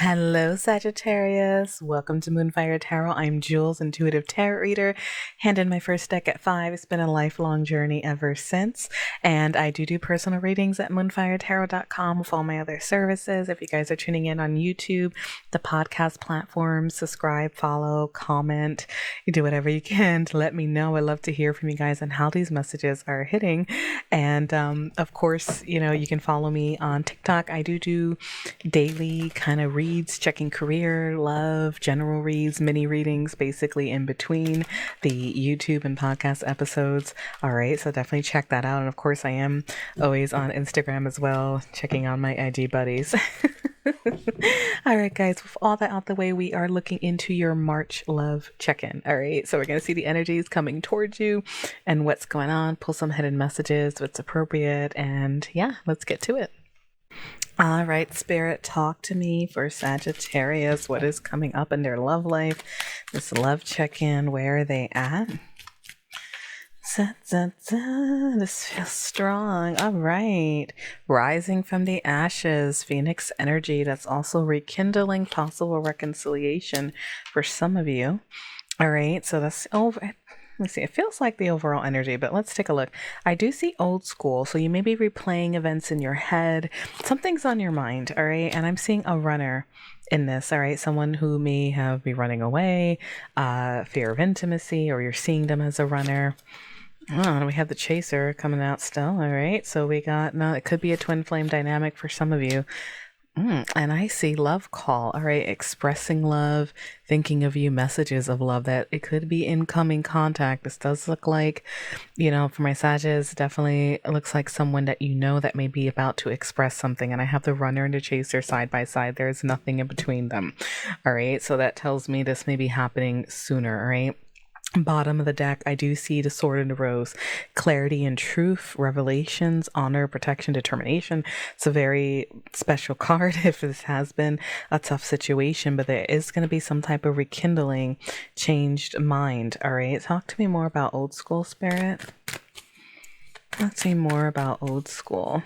Hello, Sagittarius. Welcome to Moonfire Tarot. I'm Jules, intuitive tarot reader. Handed my first deck at 5. It's been a lifelong journey ever since. And I do personal readings at moonfiretarot.com with all my other services. If you guys are tuning in on YouTube, the podcast platform, subscribe, follow, comment. You do whatever you can to let me know. I love to hear from you guys and how these messages are hitting. And of course, you can follow me on TikTok. I do daily kind of reads, checking career, love, general reads, mini readings, basically in between the YouTube and podcast episodes. All right, so definitely check that out. And of course, I am always on Instagram as well, checking on my IG buddies. All right, guys, with all that out the way, we are looking into your March love check-in. All right, so we're going to see the energies coming towards you and what's going on, pull some hidden messages, what's appropriate, and yeah, let's get to it. All right, Spirit, talk to me for Sagittarius. What is coming up in their love life? This love check-in, where are they at? This feels strong. All right. Rising from the ashes, Phoenix energy. That's also rekindling possible reconciliation for some of you. All right, so that's over. Let me see. It feels like the overall energy, but let's take a look. I do see old school, so you may be replaying events in your head. Something's on your mind, all right? And I'm seeing a runner in this, all right? Someone who may have be running away, fear of intimacy, or you're seeing them as a runner. Oh, we have the chaser coming out still, all right? So we got, no, it could be a twin flame dynamic for some of you. And I see love call. All right. Expressing love, thinking of you, messages of love that it could be incoming contact. This does look like, for my Sages, definitely it looks like someone that that may be about to express something. And I have the runner and the chaser side by side. There's nothing in between them. All right. So that tells me this may be happening sooner. All right. Bottom of the deck, I do see the sword and the rose. Clarity and truth, revelations, honor, protection, determination. It's a very special card if this has been a tough situation, but there is going to be some type of rekindling, changed mind. All right, talk to me more about old school, Spirit. Let's see more about old school.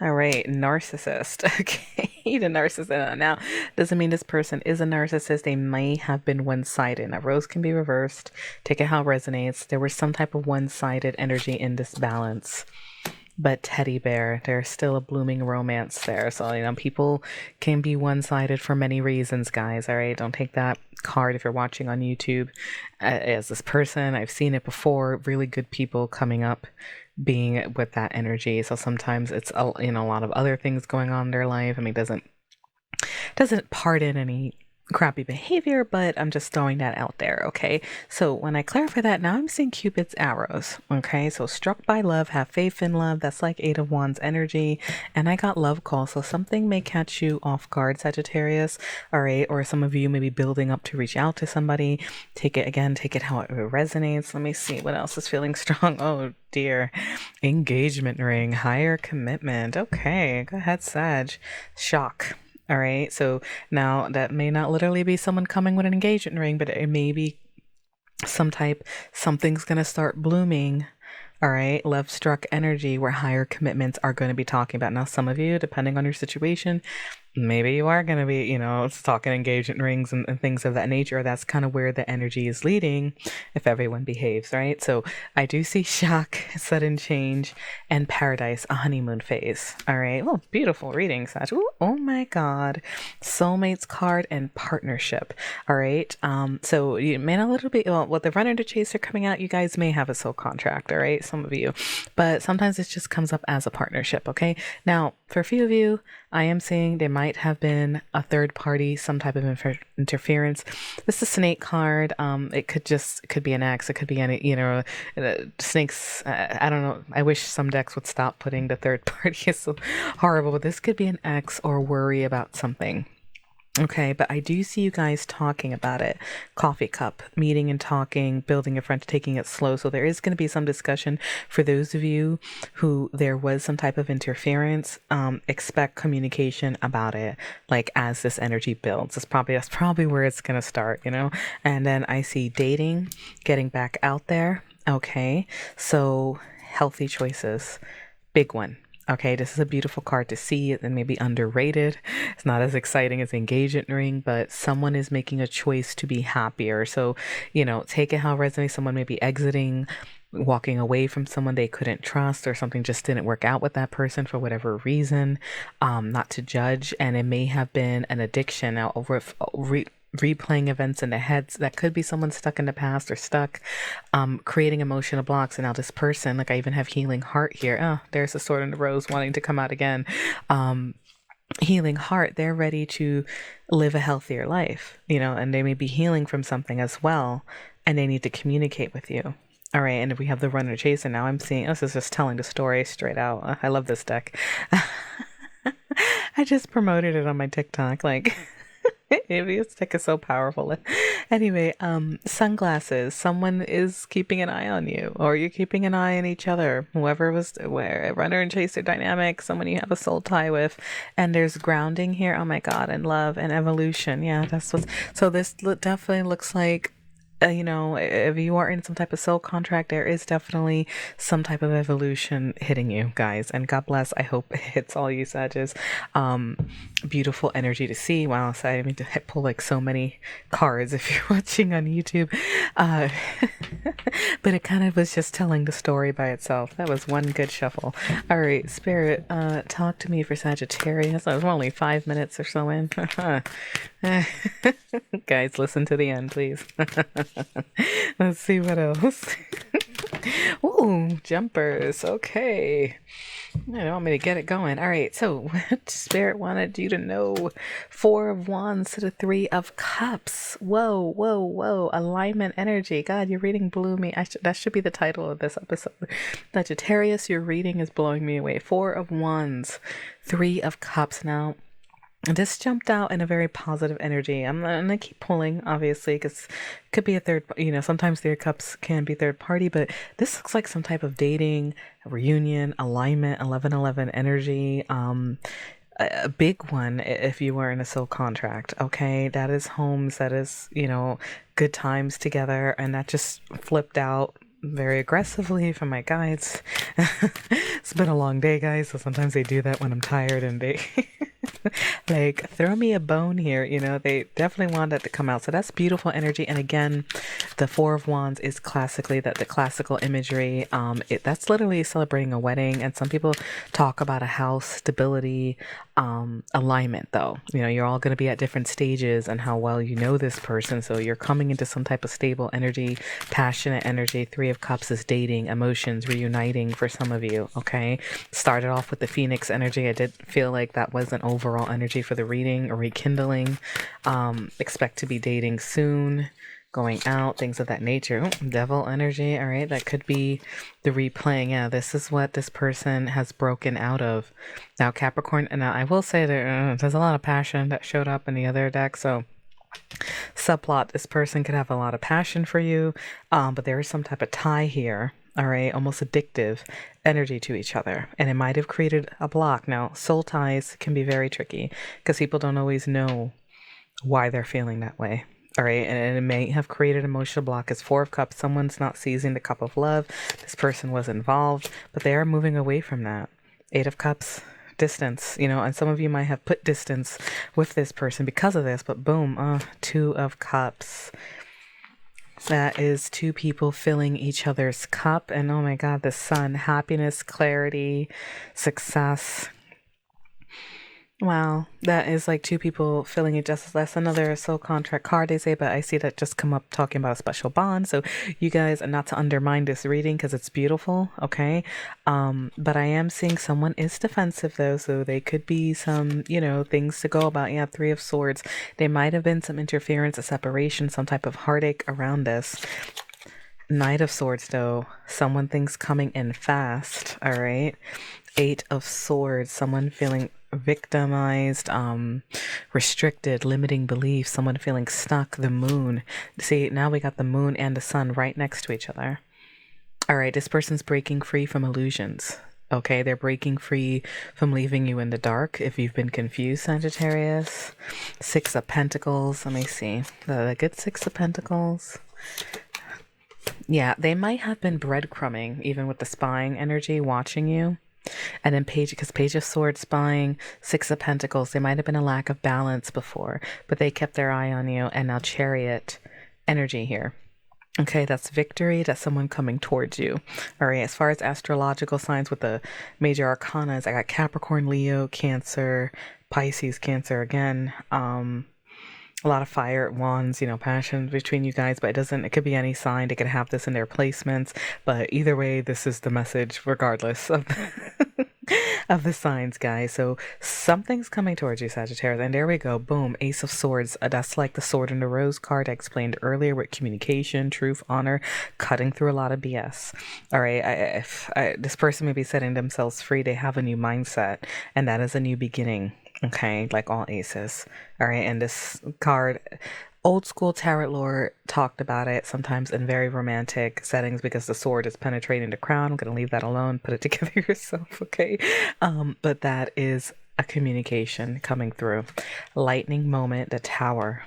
All right, narcissist. Okay, the narcissist. Now, doesn't mean this person is a narcissist. They may have been one-sided. Now, rose can be reversed. Take it how it resonates. There was some type of one-sided energy in this balance. But teddy bear, there's still a blooming romance there. So, people can be one-sided for many reasons, guys. All right, don't take that card if you're watching on YouTube as this person. I've seen it before. Really good people coming up being with that energy. So sometimes it's a lot of other things going on in their life. I mean, doesn't pardon any crappy behavior, but I'm just throwing that out there. Okay, so when I clarify that, now I'm seeing Cupid's arrows. Okay, so struck by love, have faith in love. That's like 8 of Wands energy. And I got love call, so something may catch you off guard, Sagittarius. All right, or some of you may be building up to reach out to somebody. Take it how it resonates. Let me see what else is feeling strong. Oh dear. Engagement ring, higher commitment. Okay, go ahead, Sag. Shock. All right, so now that may not literally be someone coming with an engagement ring, but it may be something's going to start blooming. All right, love struck energy where higher commitments are going to be talking about. Now, some of you, depending on your situation, maybe you are going to be, talking engagement rings and things of that nature. That's kind of where the energy is leading if everyone behaves, right? So I do see shock, sudden change, and paradise, a honeymoon phase. All right. Well, beautiful reading, Sag. Ooh, oh my God. Soulmates card and partnership. All right. So you may not a little bit, with the runner and the chaser coming out, you guys may have a soul contract, all right? Some of you, but sometimes it just comes up as a partnership. Okay. Now, for a few of you, I am seeing there might have been a third party, some type of interference. This is a snake card. It could be an ex. It could be any, snakes. I don't know. I wish some decks would stop putting the third party. It's so horrible, but this could be an ex or worry about something. Okay, but I do see you guys talking about it. Coffee cup, meeting and talking, building a friend, taking it slow. So there is going to be some discussion for those of you who there was some type of interference. Expect communication about it, like as this energy builds. That's probably where it's going to start, And then I see dating, getting back out there. Okay, so healthy choices, big one. Okay, this is a beautiful card to see. It may be underrated. It's not as exciting as the engagement ring, but someone is making a choice to be happier. So, take it how it resonates. Someone may be exiting, walking away from someone they couldn't trust, or something just didn't work out with that person for whatever reason. Not to judge, and it may have been an addiction. Now, replaying events in the heads, that could be someone stuck in the past or stuck creating emotional blocks. And now this person, like I even have healing heart here. Oh, there's a sword in the rose wanting to come out again. Healing heart, they're ready to live a healthier life, and they may be healing from something as well, and they need to communicate with you. All right, and if we have the runner chaser, now I'm seeing this is just telling the story straight out. I love this deck. I just promoted it on my TikTok, like maybe this deck is so powerful. Anyway, sunglasses. Someone is keeping an eye on you, or you're keeping an eye on each other. Whoever was where runner and chaser dynamic, someone you have a soul tie with, and there's grounding here. Oh my God, and love and evolution. Yeah, that's what. So this definitely looks like. If you are in some type of soul contract, there is definitely some type of evolution hitting you guys. And God bless. I hope it hits all you Sages. Beautiful energy to see. Wow. So I mean to pull like so many cards if you're watching on YouTube. But it kind of was just telling the story by itself. That was one good shuffle. All right, Spirit, talk to me for Sagittarius. I was only 5 minutes or so in. Guys, listen to the end, please. Let's see what else. Ooh, jumpers. Okay. I want me to get it going. All right. So, what Spirit wanted you to know? 4 of Wands to the 3 of Cups. Whoa, whoa, whoa. Alignment energy. God, your reading blew me. That should be the title of this episode. Sagittarius, your reading is blowing me away. 4 of Wands, 3 of Cups. Now, this jumped out in a very positive energy. I'm gonna keep pulling, obviously, because it could be a third. Sometimes their cups can be third party, but this looks like some type of dating, reunion, alignment, 11/11 energy. A big one if you were in a soul contract. Okay, that is homes. That is good times together, and that just flipped out very aggressively from my guides. It's been a long day, guys, so sometimes they do that when I'm tired and they like throw me a bone here. They definitely want that to come out. So that's beautiful energy. And again, the 4 of Wands is classically the classical imagery. That's literally celebrating a wedding, and some people talk about a house stability, alignment though. You're all going to be at different stages and how well you know this person, so you're coming into some type of stable energy, passionate energy. 3 of Cups is dating, emotions, reuniting for some of you. Okay, started off with the Phoenix energy. I did feel like that was an overall energy for the reading, or rekindling. Expect to be dating soon, going out, things of that nature. Ooh, devil energy. All right, that could be the replaying. Yeah, this is what this person has broken out of. Now, Capricorn, and I will say there's a lot of passion that showed up in the other deck. So subplot, this person could have a lot of passion for you, but there is some type of tie here. All right, almost addictive energy to each other, and it might have created a block. Now, soul ties can be very tricky because people don't always know why they're feeling that way. All right, and it may have created emotional block. As 4 of Cups, someone's not seizing the cup of love. This person was involved, but they are moving away from that. 8 of Cups, distance, and some of you might have put distance with this person because of this, but boom, 2 of Cups. That is 2 people filling each other's cup, and oh my God, the Sun, happiness, clarity, success. Wow, that is like 2 people filling it. Just that's another soul contract card, they say, but I see that just come up talking about a special bond. So you guys, not to undermine this reading because it's beautiful, okay? But I am seeing someone is defensive though, so they could be some, things to go about. Yeah, 3 of Swords. There might have been some interference, a separation, some type of heartache around this. Knight of Swords though, someone thinks coming in fast, all right? 8 of Swords, someone feeling victimized, restricted, limiting beliefs, someone feeling stuck. The Moon. See, now we got the Moon and the Sun right next to each other. All right, this person's breaking free from illusions. Okay, they're breaking free from leaving you in the dark. If you've been confused, Sagittarius. 6 of Pentacles. Let me see. The good 6 of Pentacles. Yeah, they might have been breadcrumbing, even with the spying energy, watching you. And then Page, because Page of Swords spying, Six of Pentacles, there might have been a lack of balance before, but they kept their eye on you. And now Chariot energy here. Okay, that's victory. That's someone coming towards you. All right, as far as astrological signs with the major arcanas, I got Capricorn, Leo, Cancer, Pisces, Cancer again. A lot of fire wands, passion between you guys, but it could be any sign. They could have this in their placements, but either way, this is the message regardless of of the signs, guys. So something's coming towards you, Sagittarius. And there we go. Boom. Ace of Swords. That's like the sword and the rose card I explained earlier with communication, truth, honor, cutting through a lot of BS. All right. This person may be setting themselves free. They have a new mindset, and that is a new beginning. Okay. Like all aces. All right. And this card, old school tarot lore talked about it sometimes in very romantic settings because the sword is penetrating the crown. I'm going to leave that alone. Put it together yourself, okay? But that is a communication coming through. Lightning moment, the Tower.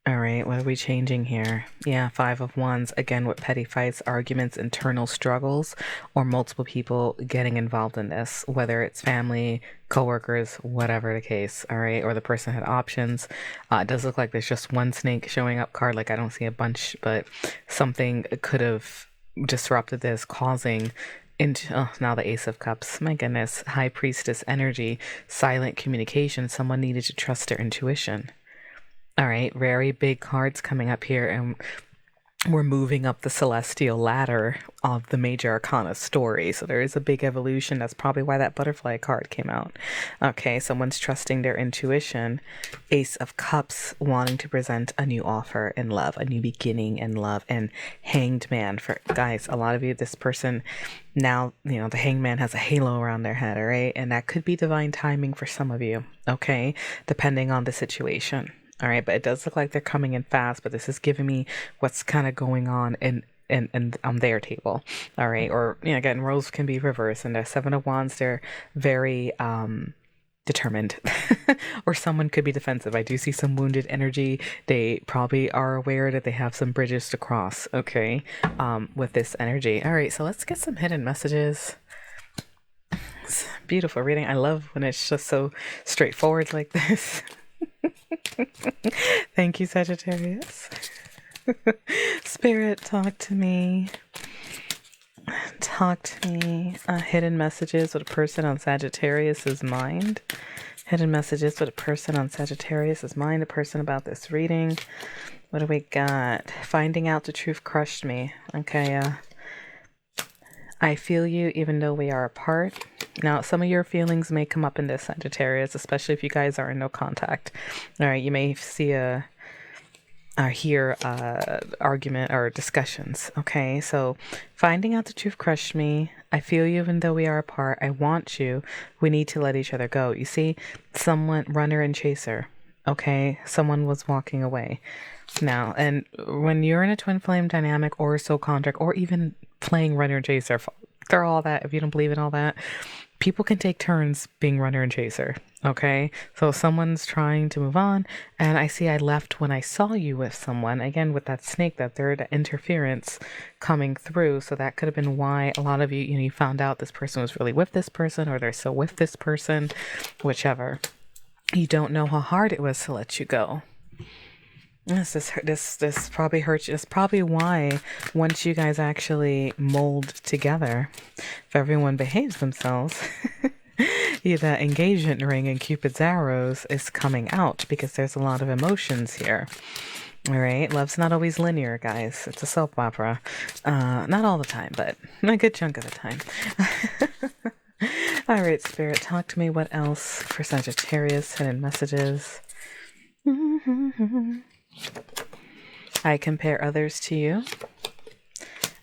All right, what are we changing here? Yeah, Five of Wands, again with petty fights, arguments, internal struggles, or multiple people getting involved in this, whether it's family, coworkers, whatever the case, all right? Or the person had options. It does look like there's just one snake showing up card, like I don't see a bunch, but something could have disrupted this, causing into now the Ace of Cups. My goodness, High Priestess energy, silent communication. Someone needed to trust their intuition. All right, very big cards coming up here, and we're moving up the celestial ladder of the major arcana story. So there is a big evolution. That's probably why that butterfly card came out. Okay, someone's trusting their intuition. Ace of Cups wanting to present a new offer in love, a new beginning in love. And Hanged Man, for guys, a lot of you, this person now, the Hanged Man has a halo around their head, all right? And that could be divine timing for some of you, okay? Depending on the situation. All right, but it does look like they're coming in fast, but this is giving me what's kind of going on in on their table. All right, or again, roles can be reversed, and the Seven of Wands, they're very determined, or someone could be defensive. I do see some wounded energy. They probably are aware that they have some bridges to cross. Okay, with this energy. All right, so let's get some hidden messages. It's beautiful reading. I love when it's just so straightforward like this. Thank you, Sagittarius. Spirit, talk to me. Talk to me. Hidden messages with a person on Sagittarius's mind. Hidden messages with a person on Sagittarius's mind. A person about this reading. What do we got? Finding out the truth crushed me. Okay, I feel you even though we are apart. Now, some of your feelings may come up in this, Sagittarius, especially if you guys are in no contact. All right, you may see or hear argument or discussions. Okay, so finding out the truth crushed me. I feel you even though we are apart. I want you. We need to let each other go. You see, someone, runner and chaser. Okay, someone was walking away. Now, and when you're in a twin flame dynamic or soul contract, or even playing runner and chaser, for all that, if you don't believe in all that, people can take turns being runner and chaser. Okay, so someone's trying to move on, and I see I left when I saw you with someone, again with that snake, that third interference coming through. So that could have been why a lot of you, you found out this person was really with this person, or they're still with this person, whichever. You don't know how hard it was to let you go. This probably hurts you. It's probably why once you guys actually mold together, if everyone behaves themselves, the engagement ring and Cupid's arrows is coming out, because there's a lot of emotions here. All right, love's not always linear, guys. It's a soap opera. Not all the time, but a good chunk of the time. All right, Spirit, talk to me. What else for Sagittarius? Hidden messages. I compare others to you.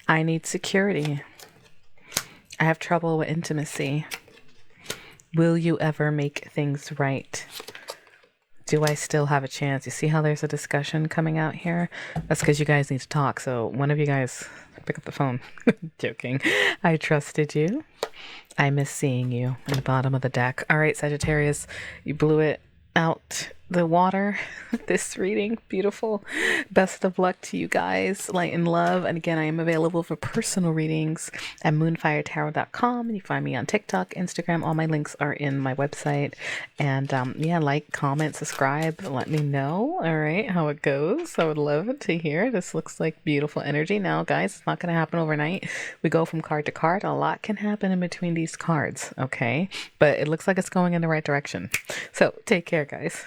I need security. I have trouble with intimacy. Will you ever make things right? Do I still have a chance? You see how there's a discussion coming out here? That's because you guys need to talk. So one of you guys pick up the phone. Joking. I trusted you. I miss seeing you in the bottom of the deck. All right, Sagittarius, you blew it out the water. This reading, beautiful. Best of luck to you guys. Light and love. And again, I am available for personal readings at moonfiretarot.com. And you find me on TikTok, Instagram. All my links are in my website. And yeah, like, comment, subscribe. Let me know, all right, how it goes. I would love to hear. This looks like beautiful energy. Now, guys, it's not going to happen overnight. We go from card to card. A lot can happen in between these cards, okay? But it looks like it's going in the right direction. So take care, guys.